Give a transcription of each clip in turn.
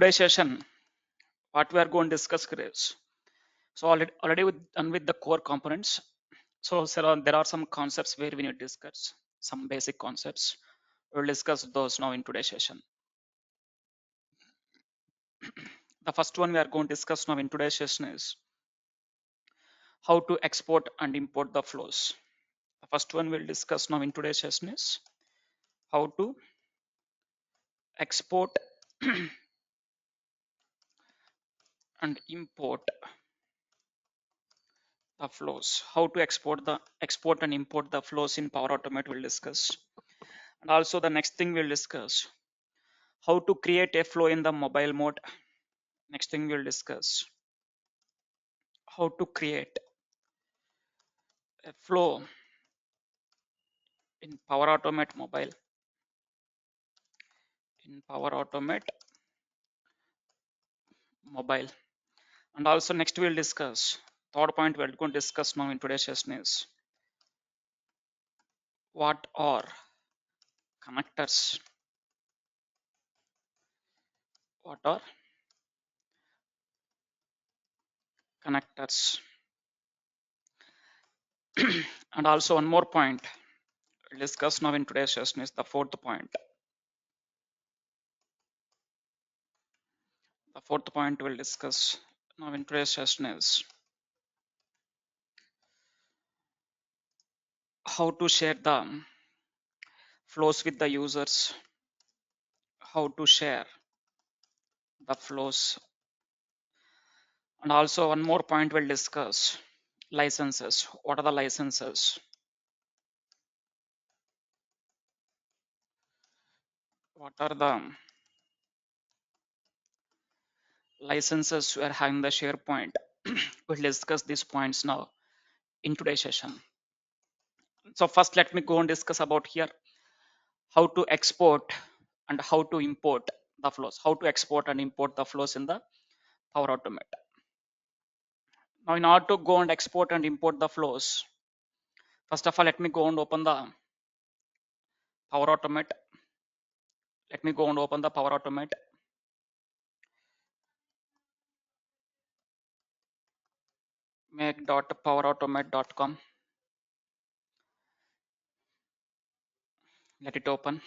Today's session, what we are going to discuss is, so already done with the core components. So there are some concepts where we need to discuss some basic concepts. We'll discuss those now in today's session. The first one we are going to discuss now in today's session is how to export and import the flows. The first one we'll discuss now in today's session is how to export and import the flows. How to export and import the flows in Power Automate we'll discuss. And also the next thing we'll discuss how to create a flow in the mobile mode. Next thing we'll discuss how to create a flow in Power Automate mobile. In Power Automate mobile. And also next we'll discuss third point we're going to discuss now in today's session is what are connectors. What are connectors? And also one more point we'll discuss now in today's session is the fourth point. The fourth point we'll discuss now in today's session is how to share the flows with the users, how to share the flows. And also one more point we'll discuss licenses. What are the licenses? What are the licenses we are having the SharePoint? We'll discuss these points now in today's session. So first let me go and discuss about here how to export and how to import the flows. How to export and import the flows in the Power Automate. Now in order to go and export and import the flows, first of all let me go and open the Power Automate. Let me go and open the Power Automate. Make.powerautomate.com. Let it open.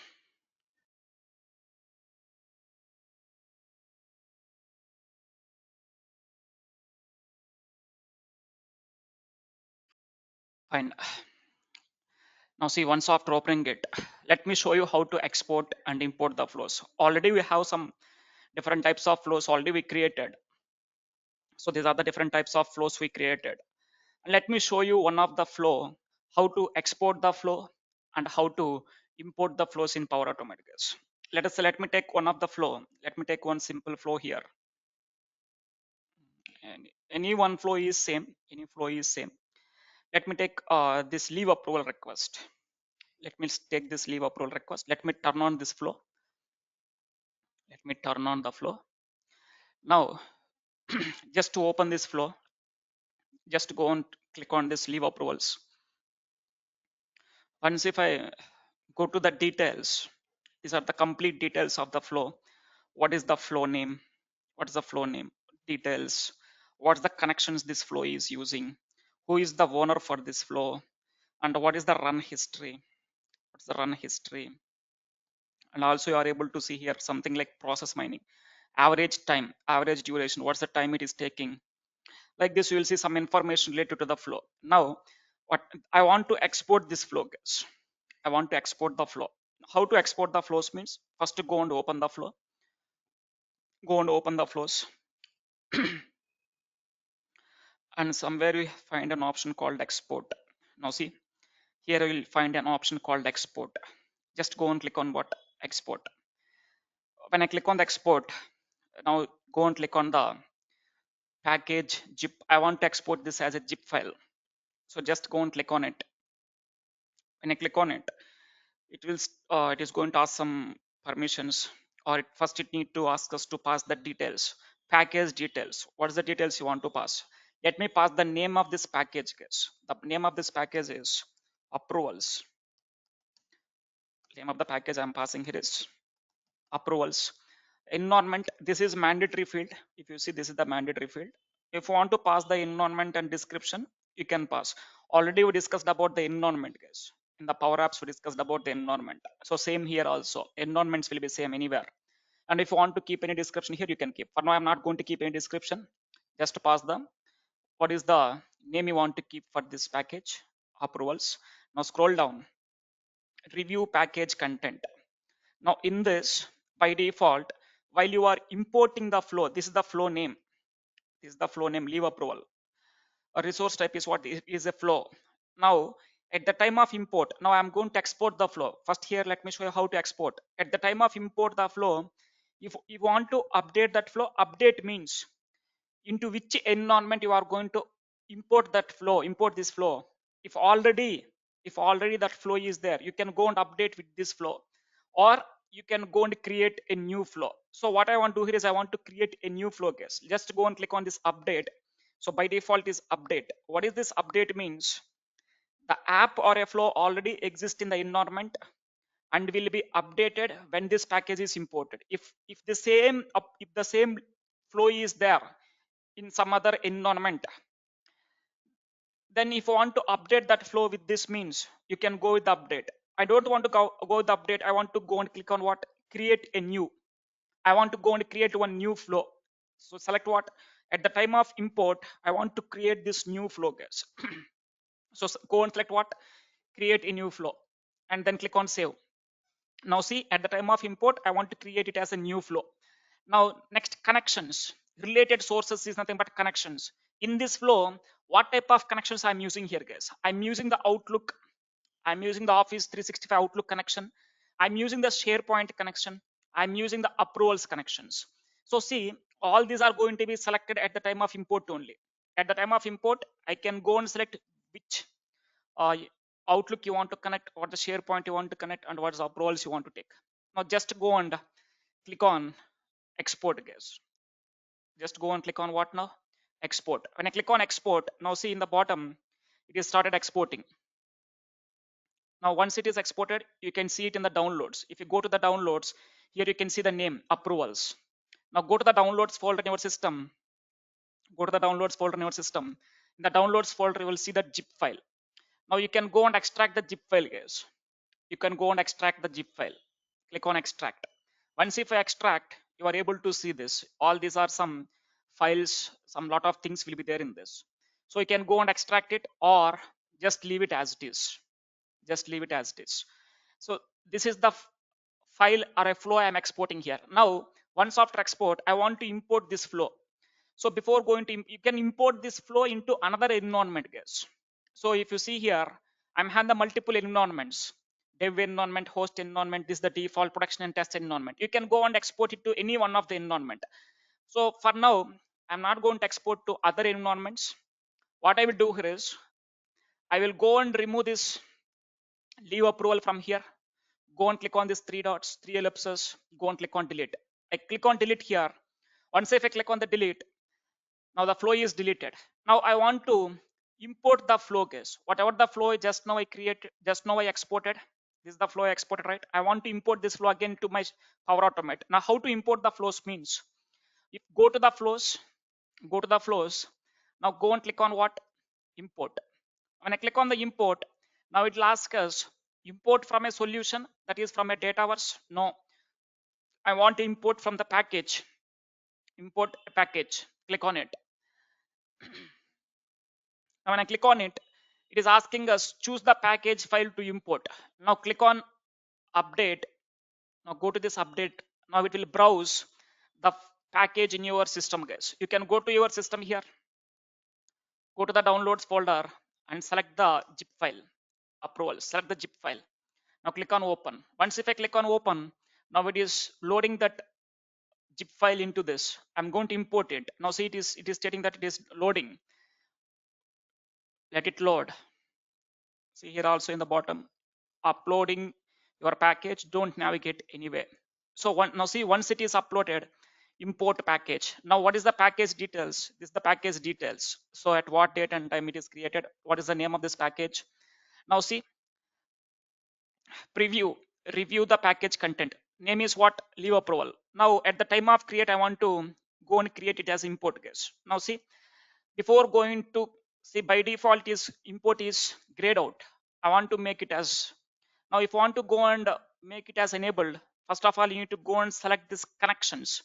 Fine. Now see, once after opening it, let me show you how to export and import the flows. Already we have some different types of flows already we created. So these are the different types of flows we created. And let me show you one of the flow, how to export the flow and how to import the flows in Power Automate. Let me take one of the flow. Let me take one simple flow here. And any one flow is same. Any flow is same. Let me take this leave approval request. Let me take this leave approval request. Let me turn on this flow. Let me turn on the flow. Now, just to open this flow, just go and click on this leave approvals. Once if I go to the details, these are the complete details of the flow. What is the flow name? What is the flow name? Details. What's the connections this flow is using? Who is the owner for this flow? And what is the run history? What's the run history? And also you are able to see here something like process mining. Average time, average duration, what's the time it is taking. Like this, you will see some information related to the flow. Now, what I want to export this flow, guys. I want to export the flow. How to export the flows means first to go and open the flow. Go and open the flows. And somewhere we find an option called export. Now see, here we will find an option called export. Just go and click on what? Export. When I click on the export, now go and click on the package zip. I want to export this as a zip file. So just go and click on it. When I click on it, it is going to ask some permissions, or first it need to ask us to pass the details, package details. What is the details you want to pass? Let me pass the name of this package, guys. The name of this package is approvals. Name of the package I'm passing here is approvals. Environment, this is mandatory field. If you see, this is the mandatory field. If you want to pass the environment and description, you can pass. Already we discussed about the environment, guys. In the Power Apps, we discussed about the environment. So same here also. Environments will be same anywhere. And if you want to keep any description here, you can keep. For now, I'm not going to keep any description. Just to pass them. What is the name you want to keep for this package? Approvals. Now scroll down. Review package content. Now in this, by default, while you are importing the flow, this is the flow name. This is the flow name, leave approval. A resource type is what is a flow. Now, at the time of import, now I'm going to export the flow. First here, let me show you how to export. At the time of import the flow, if you want to update that flow, update means into which environment you are going to import that flow, import this flow. If already that flow is there, you can go and update with this flow, or you can go and create a new flow. So what I want to do here is I want to create a new flow, guys. Just go and click on this update. So by default is update. What is this update means? The app or a flow already exists in the environment and will be updated when this package is imported. If the same flow is there in some other environment, then if you want to update that flow with this means, you can go with the update. I don't want to go with the update. I want to go and click on what? Create a new. I want to go and create one new flow. So select what? At the time of import, I want to create this new flow, guys. So go and select what? Create a new flow, and then click on save. Now see, at the time of import, I want to create it as a new flow. Now next, connections. Related sources is nothing but connections. In this flow, what type of connections I'm using here, guys? I'm using the Outlook. I'm using the Office 365 Outlook connection. I'm using the SharePoint connection. I'm using the approvals connections. So see, all these are going to be selected at the time of import only. At the time of import, I can go and select which uh, Outlook you want to connect, what the SharePoint you want to connect, and what the approvals you want to take. Now just go and click on export, guys. Just go and click on what now? Export. When I click on export, now see in the bottom, it is started exporting. Now once it is exported, you can see it in the downloads. If you go to the downloads, here you can see the name approvals. Now go to the downloads folder in your system. Go to the downloads folder in your system. In the downloads folder, you will see the zip file. Now you can go and extract the zip file, guys. You can go and extract the zip file. Click on extract. Once if I extract, you are able to see this. All these are some files, some lot of things will be there in this. So you can go and extract it, or just leave it as it is. Just leave it as it is. So this is the file or a flow I am exporting here. Now, once after export, I want to import this flow. So before going to, you can import this flow into another environment, guys. So if you see here, I'm having the multiple environments, dev environment, host environment, this is the default production and test environment. You can go and export it to any one of the environment. So for now, I'm not going to export to other environments. What I will do here is, I will go and remove this leave approval from here. Go and click on these three dots, three ellipses, go and click on delete. I click on delete here. Once if I click on the delete, now the flow is deleted. Now I want to import the flow, guys. Whatever the flow just now I created, just now I exported. This is the flow I exported, right? I want to import this flow again to my Power Automate. Now how to import the flows means, if go to the flows, go to the flows. Now go and click on what? Import. When I click on the import, now it will ask us import from a solution, that is from a dataverse. No, I want to import from the package. Import a package. Click on it. Now when I click on it, it is asking us choose the package file to import. Now click on update. Now go to this update. Now it will browse the package in your system, guys. You can go to your system here, go to the downloads folder and select the zip file. Approval. Select the zip file. Now click on open. Once if I click on open, now it is loading that zip file into this. I'm going to import it. Now see, it is stating that it is loading. Let it load. See here also in the bottom, uploading your package, don't navigate anywhere. So now see, once it is uploaded, import package. Now what is the package details? This is the package details. So at what date and time it is created, what is the name of this package? Now see, preview, review the package content. name is what? Leave approval. Now at the time of create, I want to go and create it as import guess. Now see, before going to see, by default is import is grayed out. I want to make it as, now if you want to go and make it as enabled, first of all you need to go and select these connections.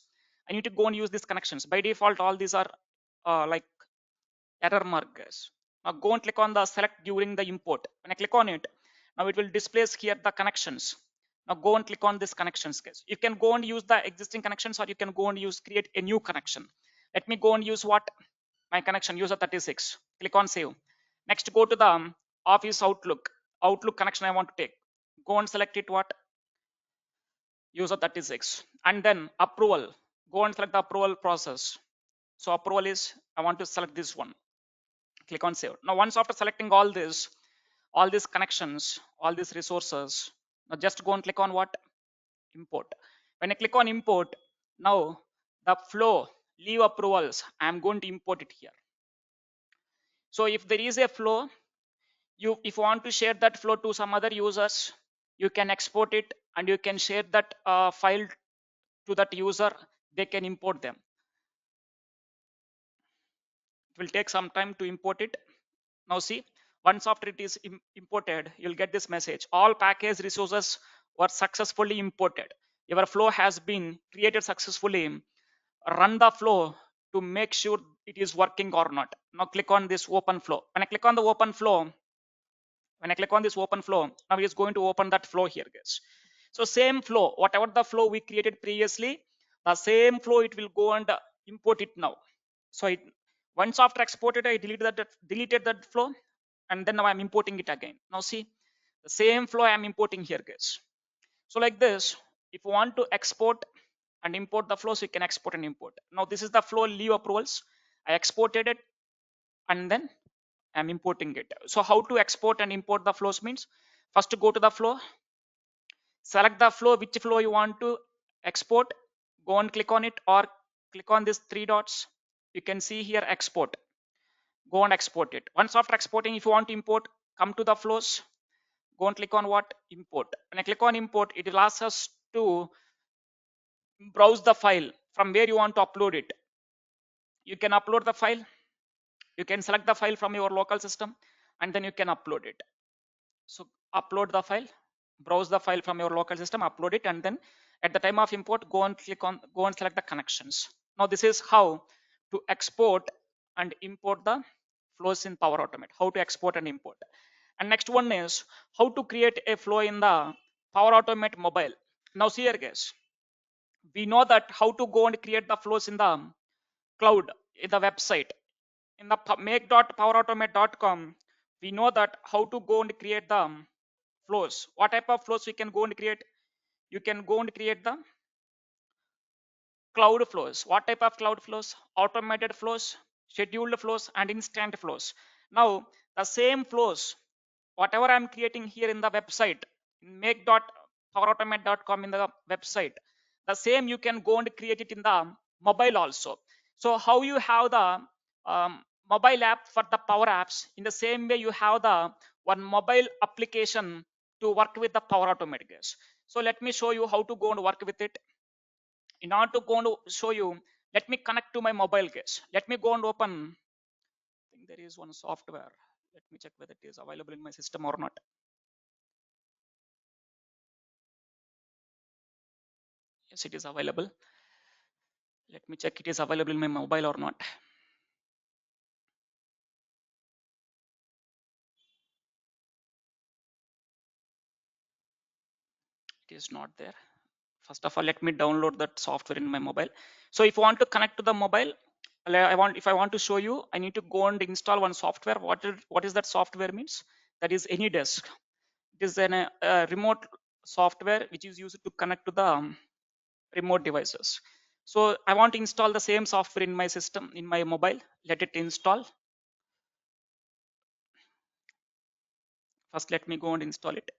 I need to go and use these connections. By default all these are like error mark guys. Now go and click on the select during the import. When I click on it, now it will displays here the connections. Now go and click on this connections guys. You can go and use the existing connections, or you can go and use create a new connection. Let me go and use what? My connection user 36. Click on save. Next go to the office outlook connection I want to take. Go and select it what? User 36. And then approval. Go and select the approval process. So approval is, I want to select this one. Click on save. Now once after selecting all this, all these connections, all these resources, now just go and click on what? Import. When I click on import, now the flow leave approvals, I am going to import it here. So if there is a flow, you if you want to share that flow to some other users, you can export it and you can share that file to that user. They can import them. It will take some time to import it. Now see, once after it is imported, you'll get this message: all package resources were successfully imported. Your flow has been created successfully. Run the flow to make sure it is working or not. Now click on this open flow. When I click on the open flow, when I click on this open flow, now it is going to open that flow here guys. So same flow, whatever the flow we created previously, the same flow it will go and import it now. So it, once after exported, I deleted that flow, and then now I'm importing it again. Now see, the same flow I'm importing here guys. So like this, if you want to export and import the flows, you can export and import. Now this is the flow leave approvals. I exported it and then I'm importing it. So how to export and import the flows means, first to go to the flow, select the flow, which flow you want to export, go and click on it, or click on these three dots. You can see here export. Go and export it. Once after exporting, if you want to import, come to the flows, go and click on what? Import. When I click on import, it will ask us to browse the file from where you want to upload it. You can upload the file, you can select the file from your local system, and then you can upload it. So upload the file, browse the file from your local system, upload it, and then at the time of import, go and select the connections. Now this is how to export and import the flows in Power Automate. How to export and import. And next one is how to create a flow in the Power Automate mobile. Now see here guys, we know that how to go and create the flows in the cloud, in the website, in the make.powerautomate.com. We know that how to go and create the flows. What type of flows we can go and create? You can go and create the cloud flows. What type of cloud flows? Automated flows, scheduled flows, and instant flows. Now the same flows, whatever I'm creating here in the website, make.powerautomate.com, in the website, the same you can go and create it in the mobile also. So how you have the mobile app for the Power Apps, in the same way you have the one mobile application to work with the Power Automate guys. So let me show you how to go and work with it. In order to go and show you, let me connect to my mobile guys. Let me go and open, I think there is one software. Let me check whether it is available in my system or not. Yes, it is available. Let me check it is available in my mobile or not. It is not there. First of all, let me download that software in my mobile. So if you want to connect to the mobile, if I want to show you, I need to go and install one software. What is that software means? That is AnyDesk. It is a remote software which is used to connect to the remote devices. So I want to install the same software in my system, in my mobile. Let it install. First, let me go and install it.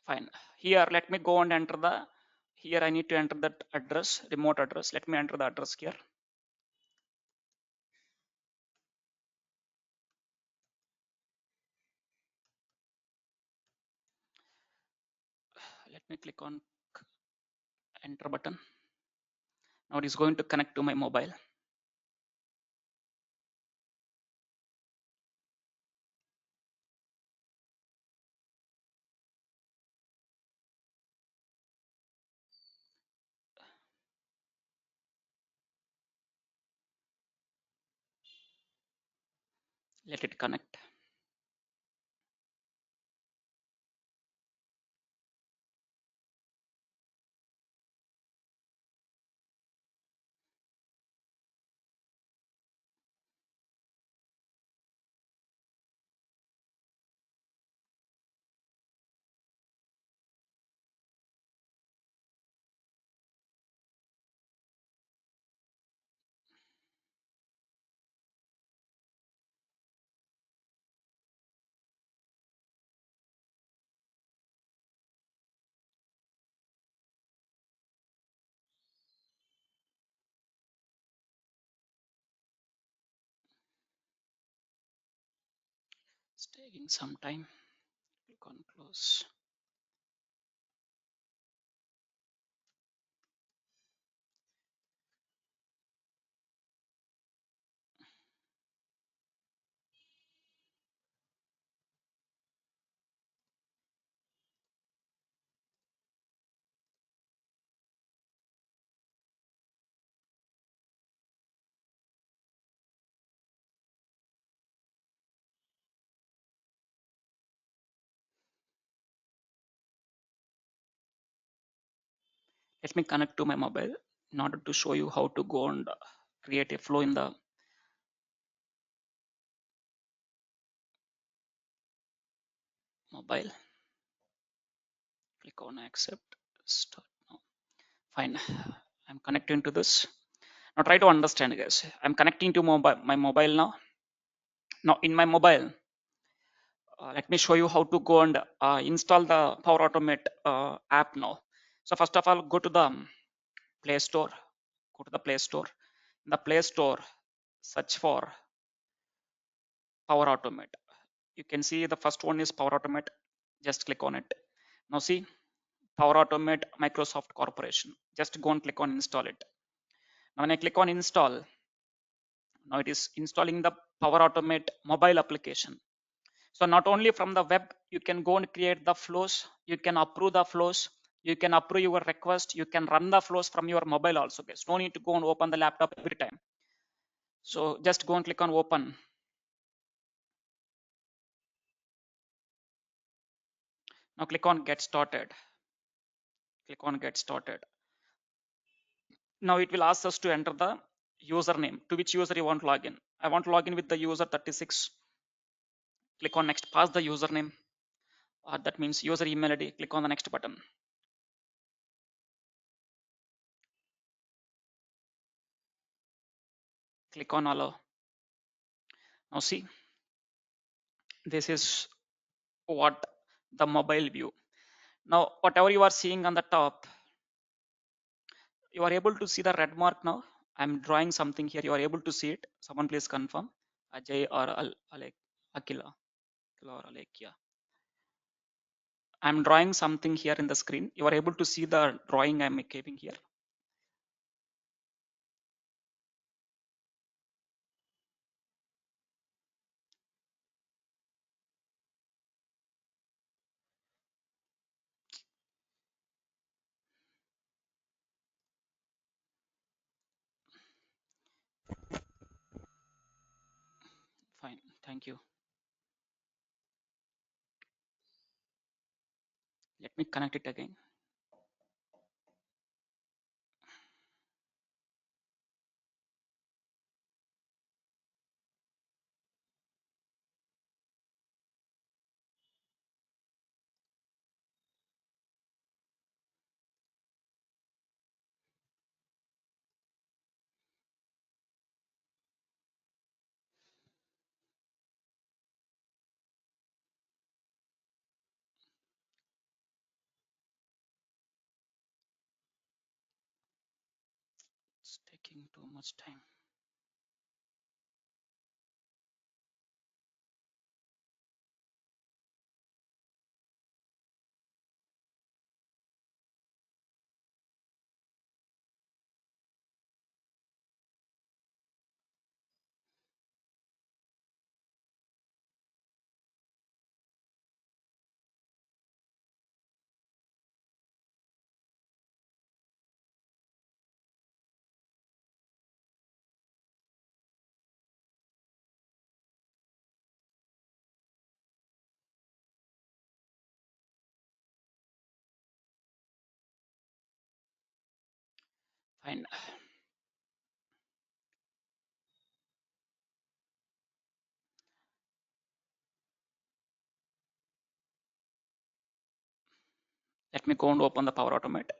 Fine. Here, let me go and enter the, here I need to enter that address, remote address. Let me enter the address here. Let me click on enter button. Now it is going to connect to my mobile. Let it connect. It's taking some time. Click on close. Let me connect to my mobile in order to show you how to go and create a flow in the mobile. Click on accept. Start now. Fine. I'm connecting to this. Now try to understand, guys. I'm connecting to my mobile now. Now in my mobile, let me show you how to go and install the Power Automate app now. So first of all, go to the Play Store. Go to the Play Store. In the Play Store, search for Power Automate. You can see the first one is Power Automate. Just click on it. Now see Power Automate Microsoft Corporation. Just go and click on install it. Now when I click on install, now it is installing the Power Automate mobile application. So not only from the web, you can go and create the flows, you can approve the flows, you can approve your request, you can run the flows from your mobile also, guys. No need to go and open the laptop every time. So just go and click on open. Now click on get started. Click on get started. Now it will ask us to enter the username, to which user you want to log in. I want to log in with the user 36. Click on next, pass the username. That means user email ID. Click on the next button. Click on allow. Now see, this is what the mobile view. Now whatever you are seeing on the top, you are able to see the red mark now. I'm drawing something here. You are able to see it. Someone please confirm. Ajay or Alek, Akila, or Alekia. I'm drawing something here in the screen. You are able to see the drawing I'm giving here. Fine, thank you. Let me connect it again. taking too much time. Fine. Let me go and open the Power Automate.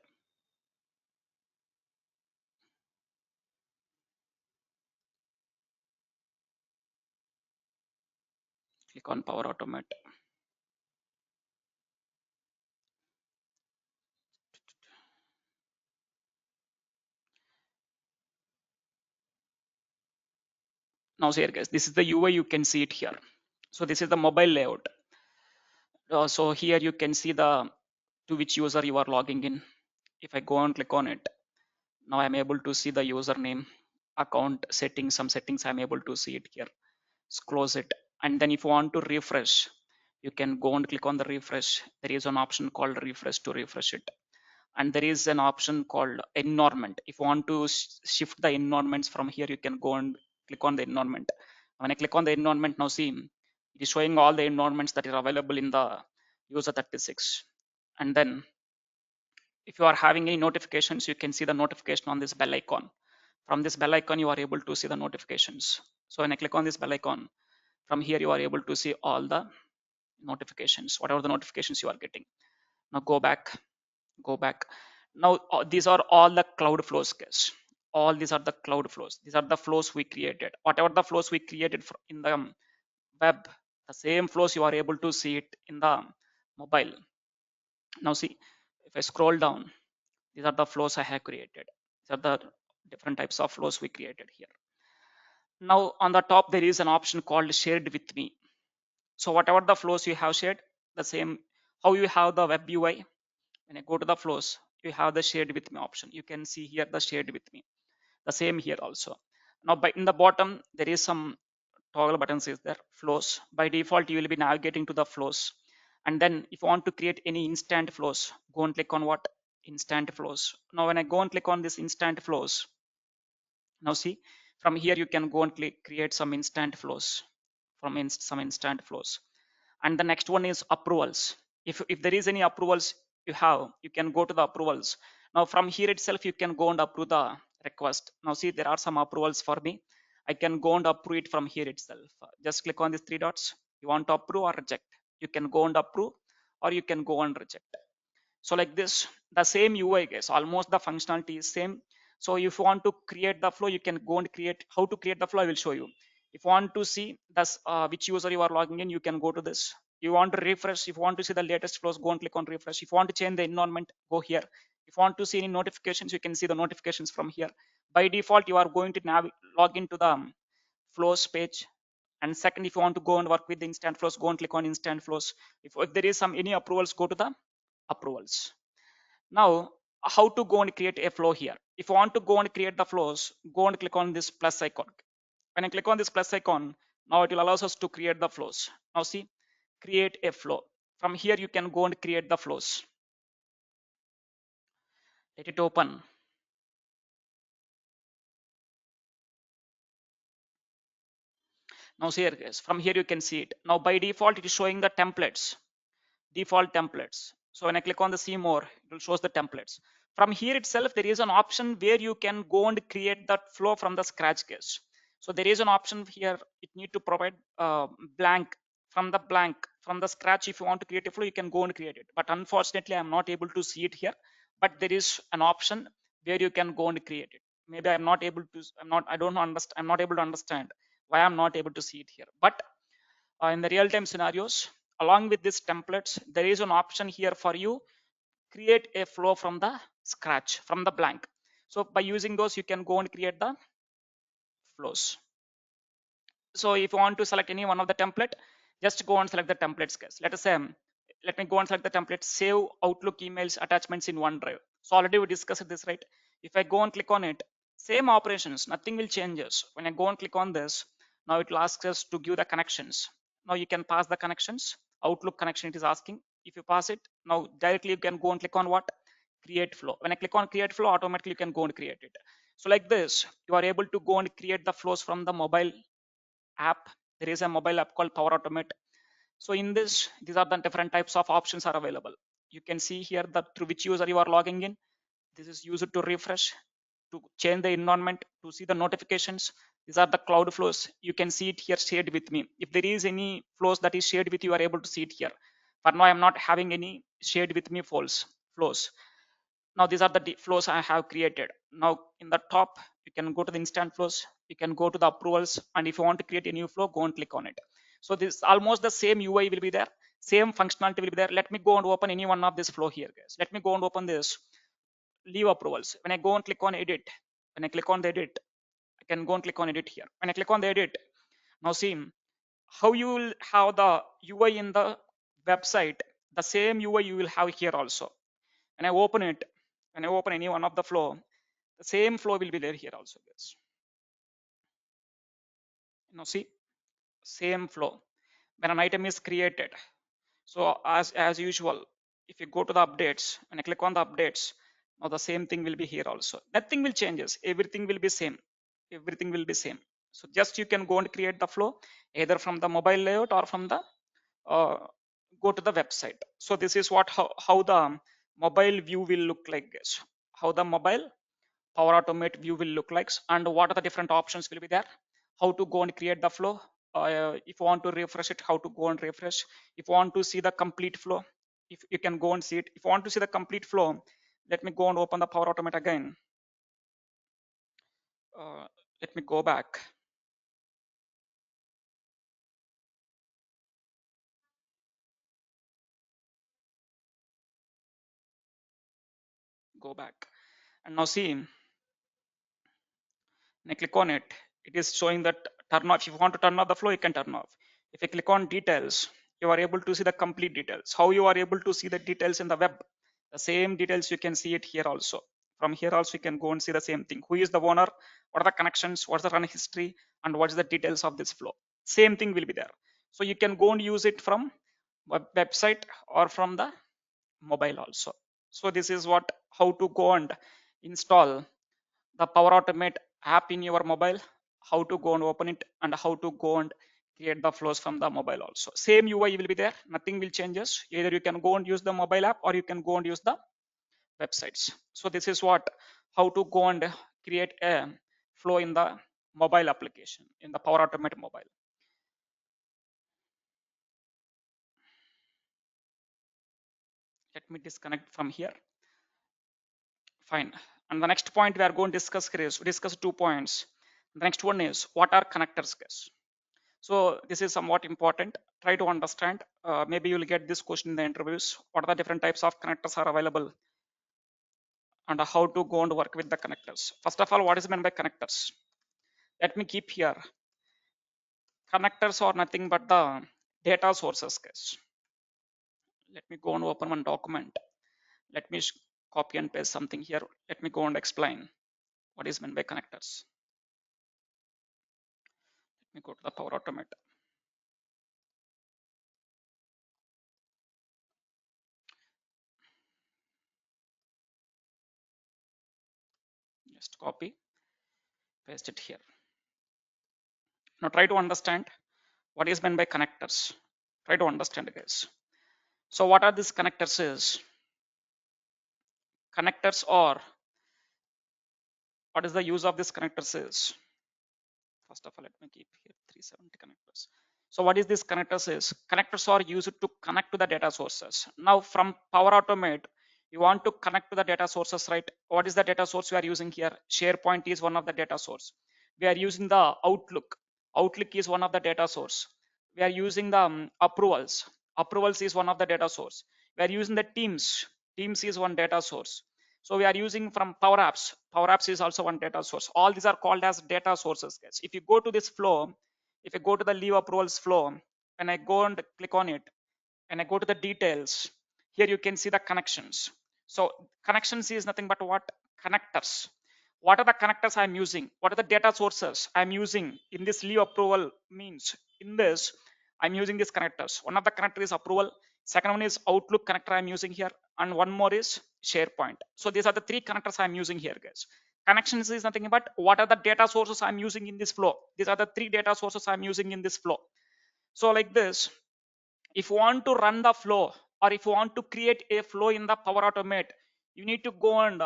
Click on Power Automate. Now here guys, this is the UI, you can see it here. So this is the mobile layout. So here you can see the to which user you are logging in. If I go and click on it, now I'm able to see the username, account settings, some settings I'm able to see it here. Let's close it. And then if you want to refresh, you can go and click on the refresh. There is an option called refresh to refresh it. And there is an option called environment. If you want to shift the environments from here, you can go and click on the environment. When I click on the environment, now see it is showing all the environments that are available in the user 36. And then if you are having any notifications, you can see the notification on this bell icon. From this bell icon, you are able to see the notifications. So when I click on this bell icon, from here you are able to see all the notifications, whatever the notifications you are getting. Now go back, go back. Now these are all the cloud flows, guys. All these are the cloud flows. These are the flows we created. Whatever the flows we created in the web, the same flows you are able to see it in the mobile. Now see, if I scroll down, these are the flows I have created. These are the different types of flows we created here. Now on the top, there is an option called shared with me. So whatever the flows you have shared, the same, how you have the web UI, when I go to the flows, you have the shared with me option. You can see here the shared with me. The same here also. Now in the bottom, there is some toggle buttons is there, flows. By default, you will be navigating to the flows. And then if you want to create any instant flows, go and click on what? Instant flows. Now when I go and click on this instant flows, now see, from here you can go and create some instant flows from some instant flows. And the next one is approvals. If there is any approvals you have, you can go to the approvals. Now from here itself, you can go and approve the request. Now see, there are some approvals for me. I can go and approve it from here itself. Just click on these three dots. You want to approve or reject. You can go and approve or you can go and reject. So like this, the same UI guys, almost the functionality is same. So if you want to create the flow, you can go and create. How to create the flow, I will show you. If you want to see this, which user you are logging in, you can go to this. You want to refresh, if you want to see the latest flows, go and click on refresh. If you want to change the environment, go here. If you want to see any notifications, you can see the notifications from here. By default, you are going to log into the flows page. And second, if you want to go and work with the instant flows, go and click on instant flows. If there is some any approvals, go to the approvals. Now, how to go and create a flow here? If you want to go and create the flows, go and click on this plus icon. When I click on this plus icon, now it will allow us to create the flows. Now see, create a flow. From here, you can go and create the flows. Let it open. Now see here, guys, from here you can see it. Now by default, it is showing the templates. Default templates. So when I click on the see more, it will show the templates. From here itself, there is an option where you can go and create that flow from the scratch case. So there is an option here. It need to provide blank from the scratch. If you want to create a flow, you can go and create it. But unfortunately, I'm not able to see it here. But there is an option where you can go and create it. Maybe I'm not able to. I don't understand. I'm not able to understand why I'm not able to see it here. But in the real-time scenarios, along with these templates, there is an option here for you create a flow from the scratch, from the blank. So by using those, you can go and create the flows. So if you want to select any one of the template, just go and select the templates, guys. Let us say, let me go and select the template, save Outlook emails attachments in OneDrive. So already we discussed this, right? If I go and click on it, same operations, nothing will changes. When I go and click on this, now it will ask us to give the connections. Now you can pass the connections. Outlook connection it is asking. If you pass it, now directly you can go and click on what? Create flow. When I click on create flow, automatically you can go and create it. So like this, you are able to go and create the flows from the mobile app. There is a mobile app called Power Automate. So in this, these are the different types of options are available. You can see here that through which user you are logging in. This is used to refresh, to change the environment, to see the notifications. These are the cloud flows. You can see it here shared with me. If there is any flows that is shared with you, are able to see it here. For now, I'm not having any shared with me flows. Now these are the flows I have created. Now in the top, you can go to the instant flows, you can go to the approvals, and if you want to create a new flow, go and click on it. So this almost the same UI will be there, same functionality will be there. Let me go and open any one of this flow here, guys. Let me go and open this leave approvals. When I go and click on edit, when I click on the edit, I can go and click on edit here. When I click on the edit, now see how you will have the UI in the website, the same UI you will have here also. When I open it, when I open any one of the flow, the same flow will be there here also, guys. You know, see, same flow. When an item is created, so as usual, if you go to the updates, when I click on the updates, now the same thing will be here also. Nothing will changes. Everything will be same. Everything will be same. So just you can go and create the flow either from the mobile layout or from the uh, go to the website. So this is what how the mobile view will look like, guys. How the mobile Power Automate view will look like, and what are the different options will be there, how to go and create the flow. If you want to refresh it, how to go and refresh. If you want to see the complete flow, if you can go and see it. If you want to see the complete flow, let me go and open the Power Automate again. uh, Let me go back. Go back and now see, when I click on it, it is showing that turn off. If you want to turn off the flow, you can turn off. If you click on details, you are able to see the complete details. How you are able to see the details in the web? The same details you can see it here also. From here also you can go and see the same thing. Who is the owner? What are the connections? What's the run history? And what is the details of this flow? Same thing will be there. So you can go and use it from website or from the mobile also. So this is what how to go and install the Power Automate app in your mobile, how to go and open it, and how to go and create the flows from the mobile also. Same UI will be there, nothing will changes. Either you can go and use the mobile app or you can go and use the websites. So this is what how to go and create a flow in the mobile application, in the Power Automate mobile. Let me disconnect from here. Fine. And the next point we are going to discuss here is discuss 2 points. The next one is what are connectors, guys? So this is somewhat important. Try to understand. Maybe you'll get this question in the interviews. What are the different types of connectors are available, and how to go and work with the connectors? First of all, what is meant by connectors? Let me keep here. Connectors are nothing but the data sources, guys. Let me go and open one document. Let me copy and paste something here. Let me go and explain what is meant by connectors. Let me go to the Power Automate. Just copy, paste it here. Now try to understand what is meant by connectors. Try to understand, guys. So what are these connectors is? Connectors are, what is the use of this connectors is? First of all, let me keep here 370 connectors. So what is this connectors is? Connectors are used to connect to the data sources. Now from Power Automate, you want to connect to the data sources, right? What is the data source we are using here? SharePoint is one of the data source. We are using the Outlook. Outlook is one of the data source. We are using the approvals. Approvals is one of the data source. We are using the Teams. Teams is one data source. So we are using from Power Apps. Power Apps is also one data source. All these are called as data sources, guys. If you go to this flow, if you go to the leave approvals flow, and I go and click on it, and I go to the details, here you can see the connections. So connections is nothing but what? Connectors. What are the connectors I'm using? What are the data sources I'm using in this leave approval means? In this, I'm using these connectors. One of the connector is approval. Second one is Outlook connector I'm using here. And one more is SharePoint. So these are the three connectors I'm using here, guys. Connections is nothing but what are the data sources I'm using in this flow. These are the three data sources I'm using in this flow. So like this, if you want to run the flow or if you want to create a flow in the Power Automate, you need to go and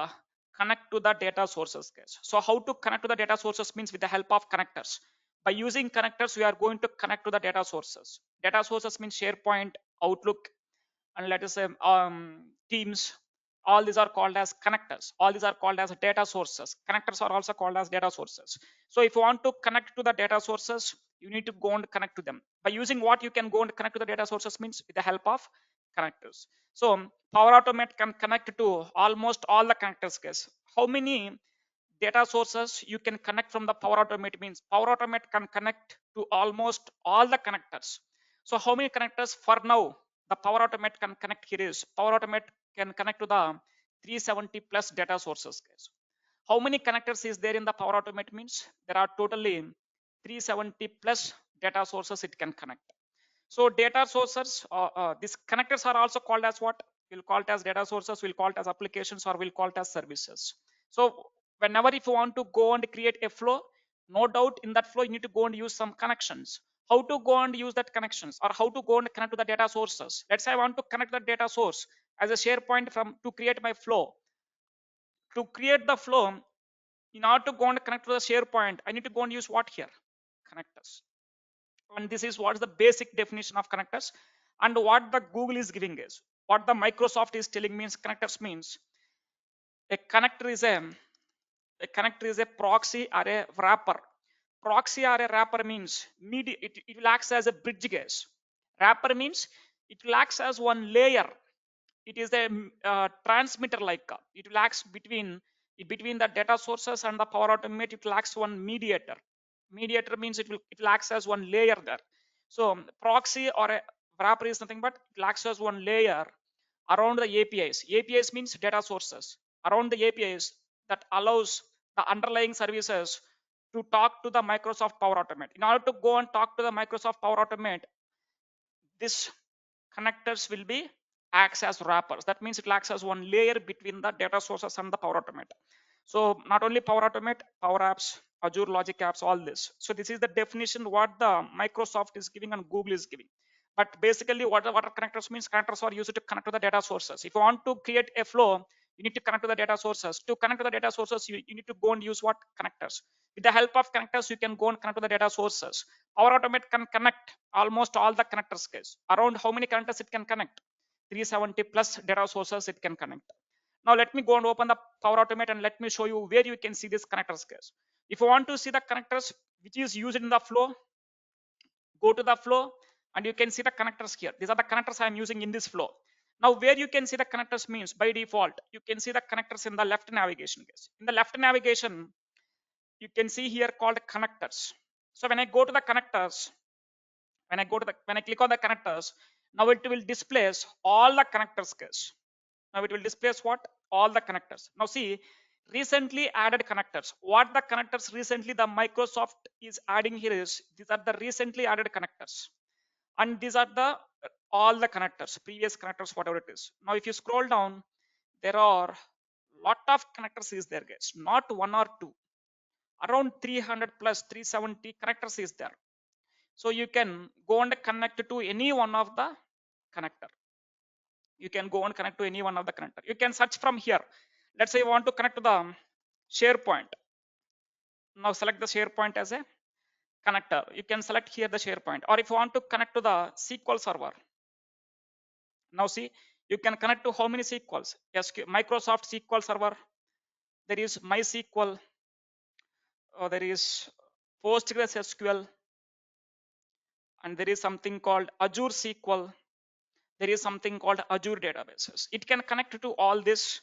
connect to the data sources, guys. So how to connect to the data sources means with the help of connectors. By using connectors, we are going to connect to the data sources. Data sources means SharePoint, Outlook, and let us say Teams. All these are called as connectors. All these are called as data sources. Connectors are also called as data sources. So if you want to connect to the data sources, you need to go and connect to them. By using what you can go and connect to the data sources means with the help of connectors. So Power Automate can connect to almost all the connectors, guys. How many data sources you can connect from the Power Automate means Power Automate can connect to almost all the connectors. So how many connectors for now the Power Automate can connect here is Power Automate can connect to the 370 plus data sources, guys. How many connectors is there in the Power Automate means there are totally 370 plus data sources it can connect. So data sources, these connectors are also called as what? We'll call it as data sources, we'll call it as applications, or we'll call it as services. So whenever if you want to go and create a flow, no doubt in that flow you need to go and use some connections. How to go and use that connections, or how to go and connect to the data sources? Let's say I want to connect the data source as a SharePoint from to create my flow. To create the flow, in order to go and connect to the SharePoint, I need to go and use what here? Connectors. And this is what is the basic definition of connectors, and what the Google is giving is what the Microsoft is telling means connectors means a connector is a proxy or a wrapper. Proxy or a wrapper means it will act as a bridge, guys. Wrapper means it will act as one layer. It is a transmitter, like it will act between the data sources and the Power Automate. It will act one mediator. Mediator means it will act as one layer there. So proxy or a wrapper is nothing but it acts as one layer around the APIs. APIs means data sources. Around the APIs that allows the underlying services to talk to the Microsoft Power Automate. In order to go and talk to the Microsoft Power Automate, this connectors will be acts as wrappers. That means it acts as one layer between the data sources and the Power Automate. So not only Power Automate, Power Apps, Azure Logic Apps, all this. So this is the definition what the Microsoft is giving and Google is giving. But basically what are connectors means? Connectors are used to connect to the data sources. If you want to create a flow, you need to connect to the data sources. To connect to the data sources, you need to go and use what? Connectors. With the help of connectors, you can go and connect to the data sources. Power Automate can connect almost all the connectors, guys. Around how many connectors it can connect? 370 plus data sources it can connect. Now let me go and open the Power Automate and let me show you where you can see this connectors, guys. If you want to see the connectors which is used in the flow, go to the flow and you can see the connectors here. These are the connectors I am using in this flow. Now where you can see the connectors means by default, you can see the connectors in the left navigation, guys. In the left navigation, you can see here called connectors. So when I go to the connectors, when I click on the connectors, now it will displace all the connectors, guys. Now it will displace what? All the connectors. Now see, recently added connectors. What the connectors recently the Microsoft is adding here is these are the recently added connectors, and these are the all the connectors, previous connectors, whatever it is. Now if you scroll down, there are lot of connectors is there, guys. Not one or two, around 300 plus 370 connectors is there. So you can go and connect to any one of the connector. You can go and connect to any one of the connector. You can search from here. Let's say you want to connect to the SharePoint. Now select the SharePoint as a connector. You can select here the SharePoint. Or if you want to connect to the SQL server, now see, you can connect to how many SQLs? Microsoft SQL server. There is MySQL. There is PostgreSQL, and there is something called Azure SQL. There is something called Azure databases. It can connect to all this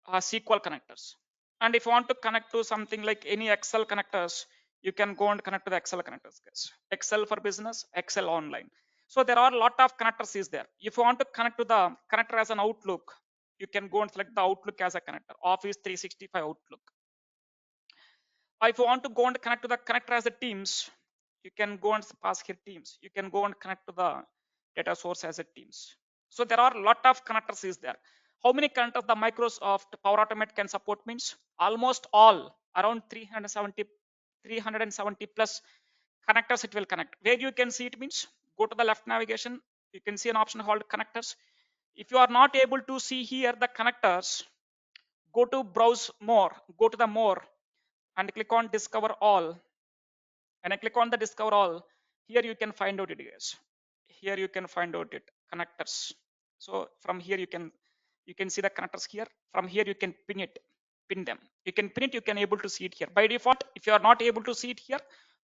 SQL connectors. And if you want to connect to something like any Excel connectors, you can go and connect to the Excel connectors, guys. Excel for business, Excel online. So there are a lot of connectors is there. If you want to connect to the connector as an Outlook, you can go and select the Outlook as a connector, Office 365 Outlook. Or if you want to go and connect to the connector as a Teams, you can go and pass here Teams. You can go and connect to the data source as a Teams. So there are a lot of connectors is there. How many connectors the Microsoft Power Automate can support means almost all, around 370 plus connectors it will connect. Where you can see it means go to the left navigation. You can see an option called connectors. If you are not able to see here the connectors, go to browse more, go to the more and click on discover all. And I click on the discover all, here you can find out it, guys. Here you can find out it connectors. So from here you can see the connectors here. From here you can pin them. You can pin it, you can able to see it here. By default, if you are not able to see it here,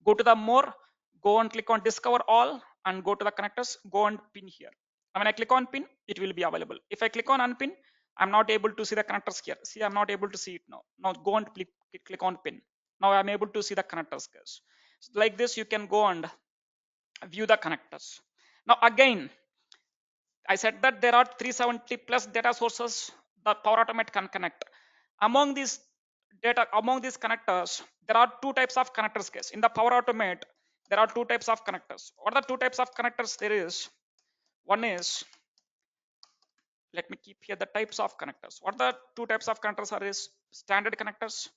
go to the more, go and click on discover all and go to the connectors, go and pin here. And when I click on pin, it will be available. If I click on unpin, I'm not able to see the connectors here. See, I'm not able to see it now. Now go and click on pin. Now I'm able to see the connectors, guys. So like this, you can go and view the connectors. Now again, I said that there are 370 plus data sources that Power Automate can connect. Among these connectors, there are two types of connectors, guys. In the Power Automate, there are two types of connectors. What are the two types of connectors there is? One is, let me keep here the types of connectors. What the two types of connectors are is standard connectors.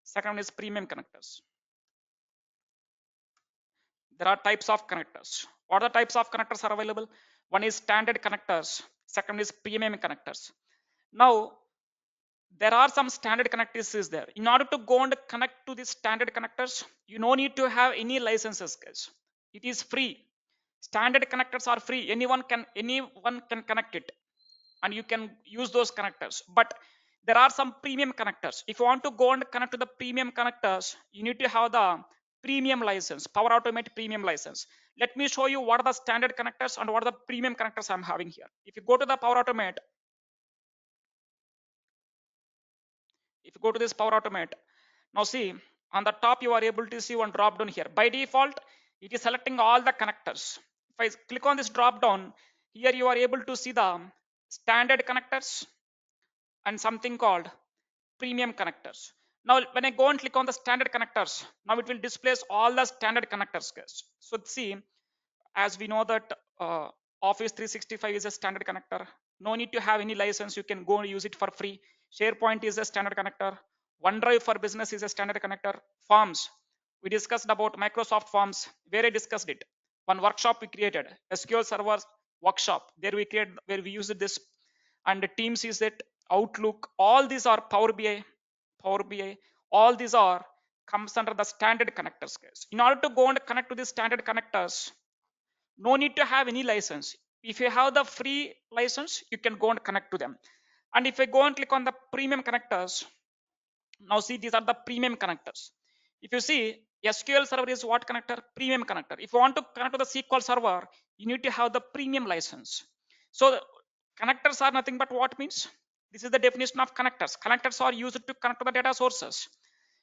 Second is premium connectors. There are types of connectors. What are the types of connectors are available? One is standard connectors. Second is premium connectors. Now, there are some standard connectors is there. In order to go and connect to these standard connectors, you no need to have any licenses, guys. It is free. Standard connectors are free. Anyone can connect it, and you can use those connectors. But there are some premium connectors. If you want to go and connect to the premium connectors, you need to have the premium license, Power Automate premium license. Let me show you what are the standard connectors and what are the premium connectors I'm having here. If you go to the Power Automate, if you go to this Power Automate, now see on the top you are able to see one drop down here. By default, it is selecting all the connectors. If I click on this drop down, here you are able to see the standard connectors and something called premium connectors. Now, when I go and click on the standard connectors, now it will displays all the standard connectors, guys. So see, as we know that Office 365 is a standard connector. No need to have any license. You can go and use it for free. SharePoint is a standard connector. OneDrive for business is a standard connector. Forms. We discussed about Microsoft Forms, where I discussed it. One workshop we created, SQL Server workshop. There we created where we used this, and the Teams is it, Outlook. All these are Power BI. Power BI. All these are comes under the standard connectors, guys. In order to go and connect to these standard connectors, no need to have any license. If you have the free license, you can go and connect to them. And if I go and click on the premium connectors, now see, these are the premium connectors. If you see, SQL server is what connector? Premium connector. If you want to connect to the SQL server, you need to have the premium license. So connectors are nothing but what means? This is the definition of connectors. Connectors are used to connect to the data sources.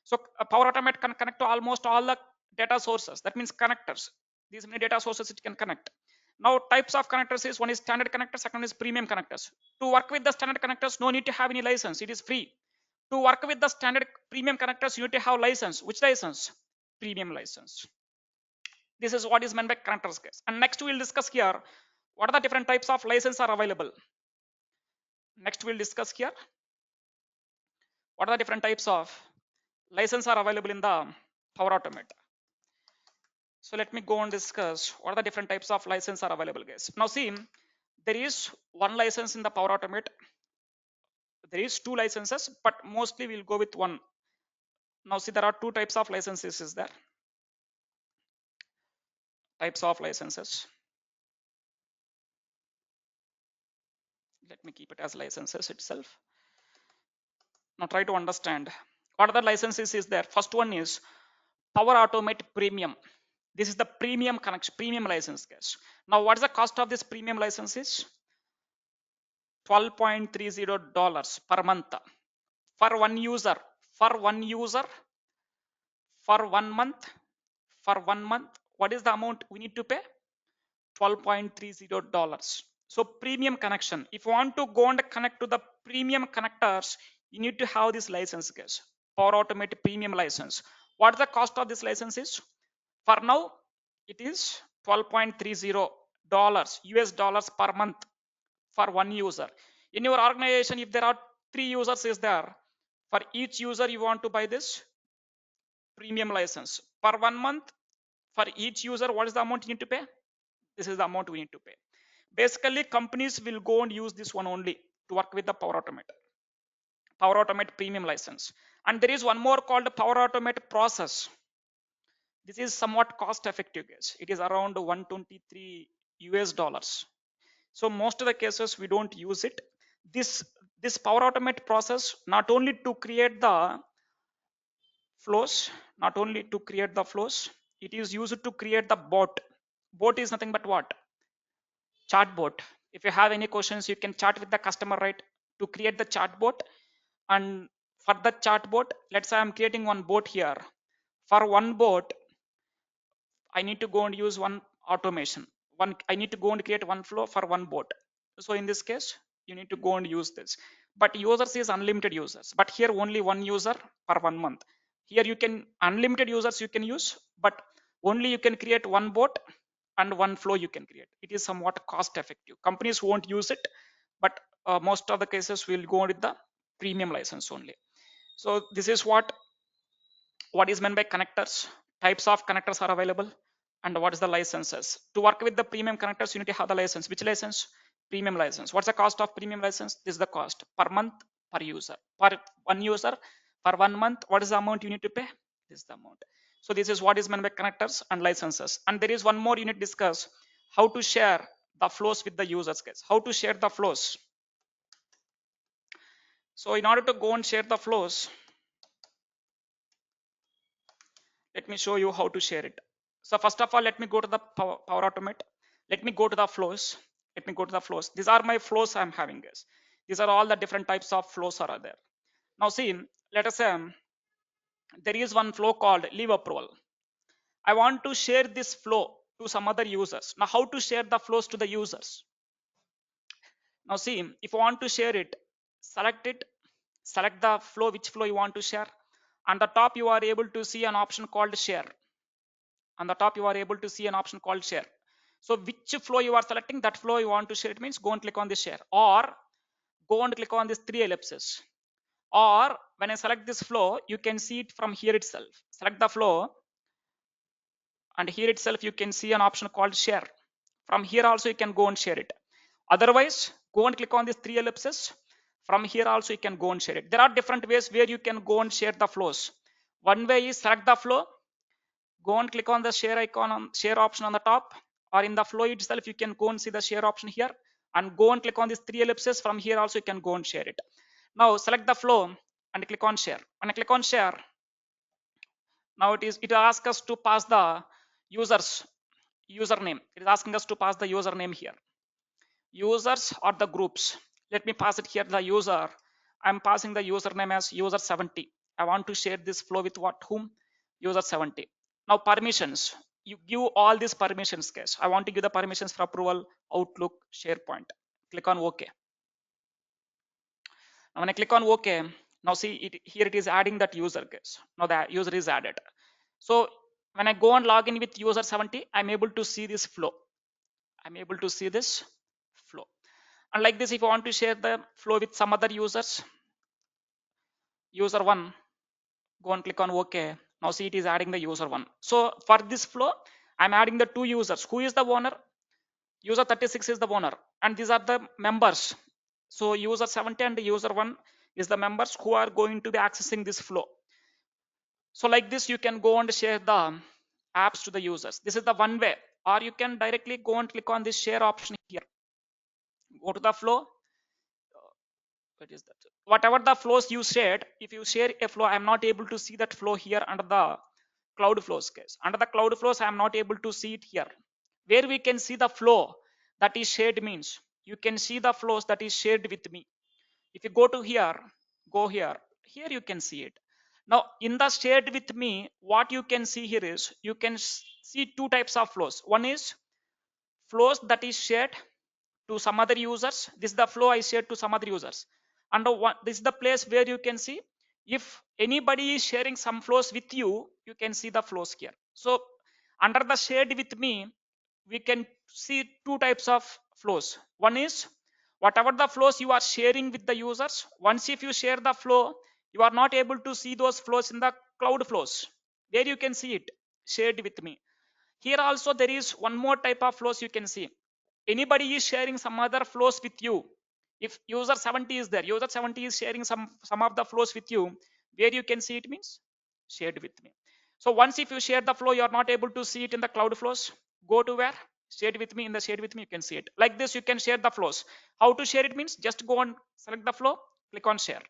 So Power Automate can connect to almost all the data sources. That means connectors. These many data sources it can connect. Now types of connectors is, one is standard connector, second is premium connectors. To work with the standard connectors, no need to have any license. It is free. To work with the standard premium connectors, you need to have license. Which license? Premium license. This is what is meant by connectors, guys. And next we'll discuss here what are the different types of license are available. Next we'll discuss here what are the different types of license are available in the Power Automate. So let me go and discuss what are the different types of license are available, guys. Now see, there is one license in the Power Automate. There is two licenses, but mostly we'll go with one. Now see, there are two types of licenses is there. Types of licenses. Let me keep it as licenses itself. Now try to understand what other licenses is there. First one is Power Automate Premium. This is the premium connection, premium license, guys. Now what's the cost of this premium license is? $12.30 per month. for one user, for one user, for 1 month, for 1 month, what is the amount we need to pay? $12.30. So premium connection. If you want to go and connect to the premium connectors, you need to have this license, guys. Power Automate premium license. What the cost of this license is? For now, it is $12.30 US dollars per month for one user. In your organization, if there are 3 users is there, for each user you want to buy this premium license. Per 1 month, for each user, what is the amount you need to pay? This is the amount we need to pay. Basically, companies will go and use this one only to work with the Power Automate premium license. And there is one more called Power Automate process. This is somewhat cost effective, guys. It is around 123 US dollars. So most of the cases we don't use it. This Power Automate process not only to create the flows, not only to create the flows, it is used to create the bot. Bot is nothing but what? Chatbot. If you have any questions, you can chat with the customer, right? To create the chatbot, and for the chatbot, let's say I'm creating one bot here. For one bot, I need to go and use one automation. I need to go and create one flow for one bot. So in this case, you need to go and use this. But users is unlimited users. But here only one user per 1 month. Here you can unlimited users you can use, but only you can create one bot and one flow you can create. It is somewhat cost effective. Companies won't use it, but most of the cases will go with the premium license only. So this is what is meant by connectors, types of connectors are available, and what is the licenses. To work with the premium connectors, you need to have the license. Which license? Premium license. What's the cost of premium license? This is the cost per month per user. Per one user per 1 month, what is the amount you need to pay? This is the amount. So this is what is meant by connectors and licenses. And there is one more you need to discuss: how to share the flows with the users, guys. How to share the flows. So in order to go and share the flows, let me show you how to share it. So first of all, let me go to the Power Automate. Let me go to the flows. Let me go to the flows. These are my flows I'm having, guys. These are all the different types of flows are there. Now see, let us say there is one flow called leave approval. I want to share this flow to some other users. Now how to share the flows to the users? Now see, if you want to share it, select the flow, which flow you want to share. On the top, you are able to see an option called share. On the top, you are able to see an option called share. So which flow you are selecting, that flow you want to share, it means go and click on this share, or go and click on this 3 ellipses. Or when I select this flow, you can see it from here itself. Select the flow, and here itself you can see an option called share. From here also you can go and share it. Otherwise, go and click on these 3 ellipses. From here also you can go and share it. There are different ways where you can go and share the flows. One way is select the flow, go and click on the share icon, on share option on the top, or in the flow itself you can go and see the share option here, and go and click on these 3 ellipses. From here also you can go and share it. Now select the flow and click on share. When I click on share, now it asks us to pass the username. It is asking us to pass the username here. Users or the groups. Let me pass it here, the user. I'm passing the username as user 70. I want to share this flow with whom? User 70. Now permissions. You give all these permissions, guys. I want to give the permissions for approval, Outlook, SharePoint. Click on OK. Now when I click on OK, now see here it is adding that user, guys. Now that user is added. So when I go and log in with user 70, I'm able to see this flow. I'm able to see this flow. And like this, if I want to share the flow with some other users, user 1, go and click on OK. Now see it is adding the user 1. So for this flow, I'm adding the 2 users. Who is the owner? User 36 is the owner, and these are the members. So user 70 and user 1 is the members who are going to be accessing this flow. So like this, you can go and share the apps to the users. This is the one way. Or you can directly go and click on this share option here. Go to the flow. What is that? Whatever the flows you shared, if you share a flow, I'm not able to see that flow here under the cloud flows case. Under the cloud flows, I'm not able to see it here. Where we can see the flow that is shared means you can see the flows that is shared with me. If you go to here, go here. Here you can see it. Now in the shared with me, what you can see here is you can see two types of flows. One is flows that is shared to some other users. This is the flow I shared to some other users. And this is the place where you can see if anybody is sharing some flows with you, you can see the flows here. So under the shared with me, we can see two types of flows. One is whatever the flows you are sharing with the users. Once if you share the flow, you are not able to see those flows in the cloud flows. There you can see it shared with me. Here also there is one more type of flows you can see. Anybody is sharing some other flows with you. If user 70 is there, user 70 is sharing some of the flows with you. Where you can see it means shared with me. So once if you share the flow, you are not able to see it in the cloud flows. Go to where? Shared with me. In the shared with me, you can see it. Like this, you can share the flows. How to share it means just go and select the flow, click on share.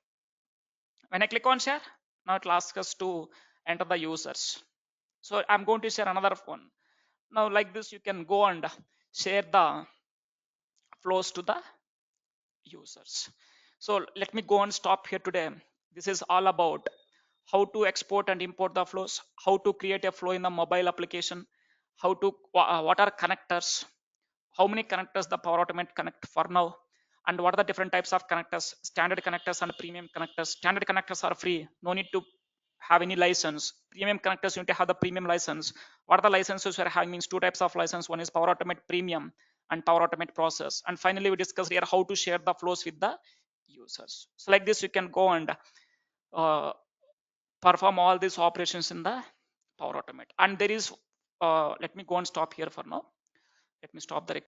When I click on share, now it asks us to enter the users. So I'm going to share another one. Now like this, you can go and share the flows to the users. So let me go and stop here today. This is all about how to export and import the flows, how to create a flow in the mobile application, how to what are connectors, how many connectors the Power Automate connect for now, and what are the different types of connectors, standard connectors and premium connectors. Standard connectors are free, no need to have any license. Premium connectors, you need to have the premium license. What are the licenses we're having means two types of license. One is Power Automate Premium and Power Automate Process. And finally, we discussed here how to share the flows with the users. So like this, you can go and uh, perform all these operations in the Power Automate. And there is, let me go and stop here for now. Let me stop the